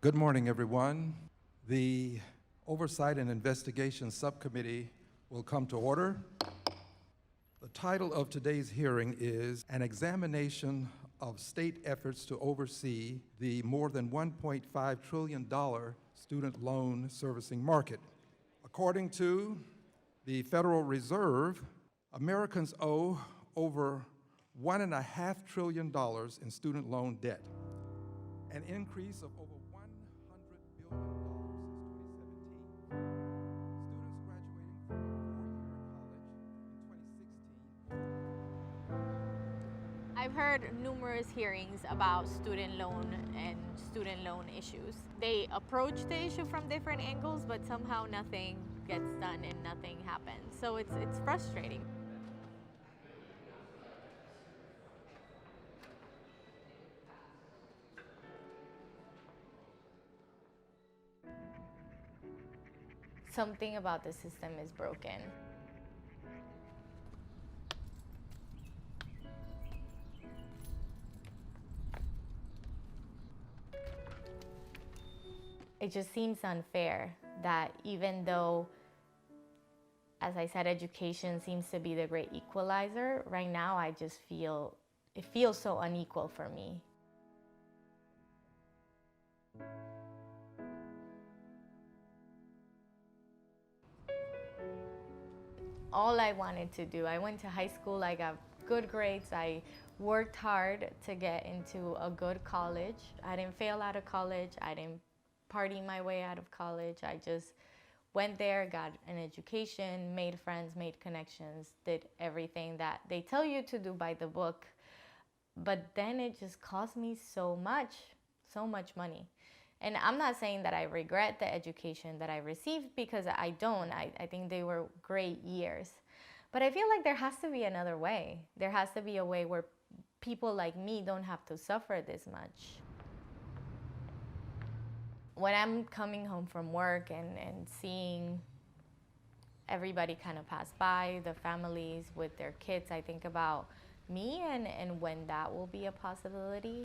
Good morning, everyone. The Oversight and Investigation Subcommittee will come to order. The title of today's hearing is An Examination of State Efforts to Oversee the More than $1.5 trillion Student Loan Servicing Market. According to the Federal Reserve, Americans owe over $1.5 trillion in student loan debt, an increase of over $100 billion since 2017. Students graduating from a four-year college in 2016. I've heard numerous hearings about student loan and student loan issues. They approach the issue from different angles, but somehow nothing gets done and nothing happens. So it's frustrating. Something about the system is broken. It just seems unfair that even though, as I said, education seems to be the great equalizer, right now I just feel, it feels so unequal for me. All I wanted to do, I went to high school, I got good grades, I worked hard to get into a good college. I didn't fail out of college, I didn't party my way out of college. I just went there, got an education, made friends, made connections, did everything that they tell you to do by the book. But then it just cost me so much money. And I'm not saying that I regret the education that I received, because I don't. I think they were great years. But I feel like there has to be another way. There has to be a way where people like me don't have to suffer this much. When I'm coming home from work and seeing everybody kind of pass by, the families with their kids, I think about me and when that will be a possibility.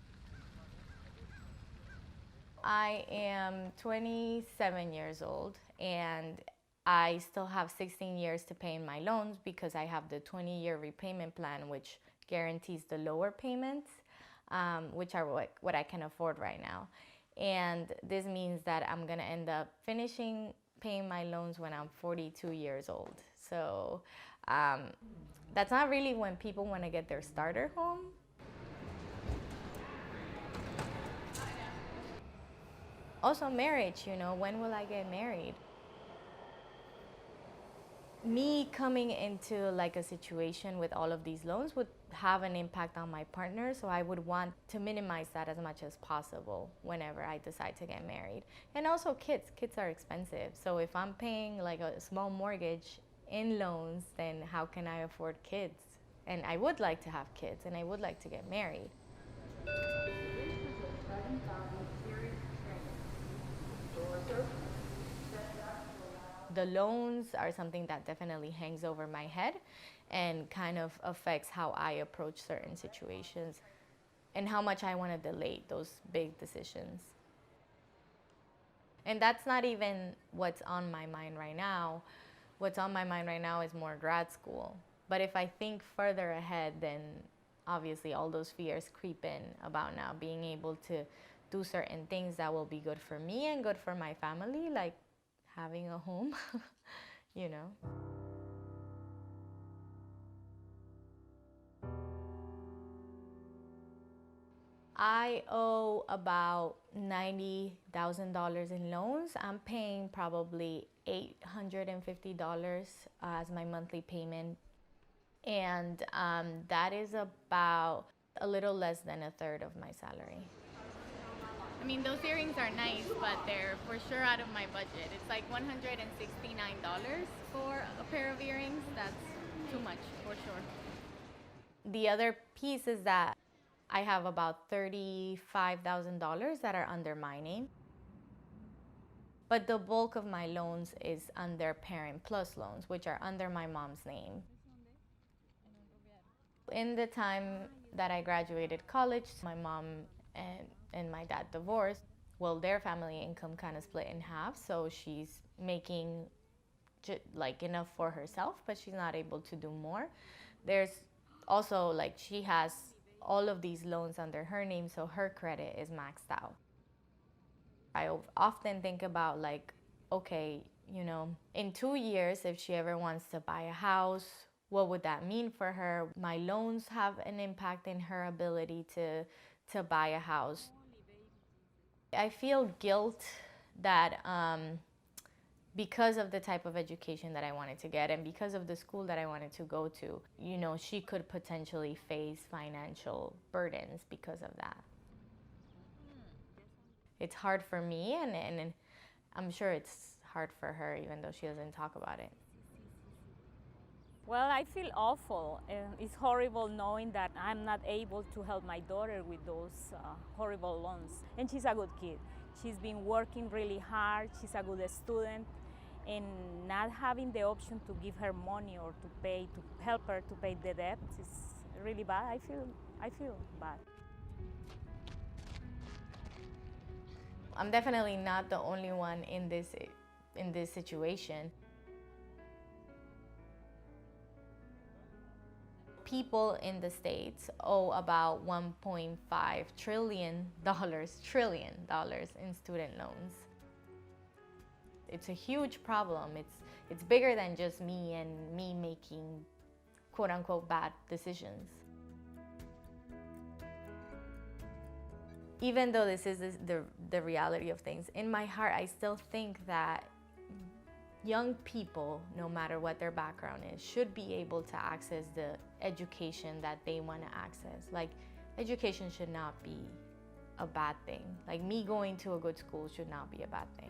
I am 27 years old and I still have 16 years to pay in my loans because I have the 20-year repayment plan, which guarantees the lower payments, which are what I can afford right now. And this means that I'm gonna end up finishing paying my loans when I'm 42 years old. So that's not really when people wanna get their starter home. Also marriage, when will I get married? Me coming into like a situation with all of these loans would have an impact on my partner, so I would want to minimize that as much as possible whenever I decide to get married. And also kids are expensive, so if I'm paying like a small mortgage in loans, then how can I afford kids? And I would like to have kids and I would like to get married. The loans are something that definitely hangs over my head and kind of affects how I approach certain situations and how much I want to delay those big decisions. And that's not even what's on my mind right now. What's on my mind right now is more grad school. But if I think further ahead, then obviously all those fears creep in about now being able to do certain things that will be good for me and good for my family, like having a home, I owe about $90,000 in loans. I'm paying probably $850 as my monthly payment. And that is about a little less than a third of my salary. I mean, those earrings are nice, but they're for sure out of my budget. It's like $169 for a pair of earrings. That's too much, for sure. The other piece is that I have about $35,000 that are under my name. But the bulk of my loans is under Parent Plus loans, which are under my mom's name. In the time that I graduated college, my mom and my dad divorced. well, their family income kind of split in half, so she's making like enough for herself, but she's not able to do more. There's also like she has all of these loans under her name, so her credit is maxed out. I often think about like, okay, in 2 years, if she ever wants to buy a house, what would that mean for her? My loans have an impact in her ability to buy a house. I feel guilt that because of the type of education that I wanted to get and because of the school that I wanted to go to, she could potentially face financial burdens because of that. It's hard for me, and I'm sure it's hard for her, even though she doesn't talk about it. Well, I feel awful. It's horrible knowing that I'm not able to help my daughter with those horrible loans. And she's a good kid. She's been working really hard. She's a good student. And not having the option to give her money or to help her to pay the debt is really bad. I feel bad. I'm definitely not the only one in this situation. People in the States owe about $1.5 trillion in student loans. It's a huge problem. It's bigger than just me and me making quote unquote bad decisions. Even though this is the reality of things, in my heart I still think that young people, no matter what their background is, should be able to access the education that they want to access. Like, education should not be a bad thing. Like, me going to a good school should not be a bad thing.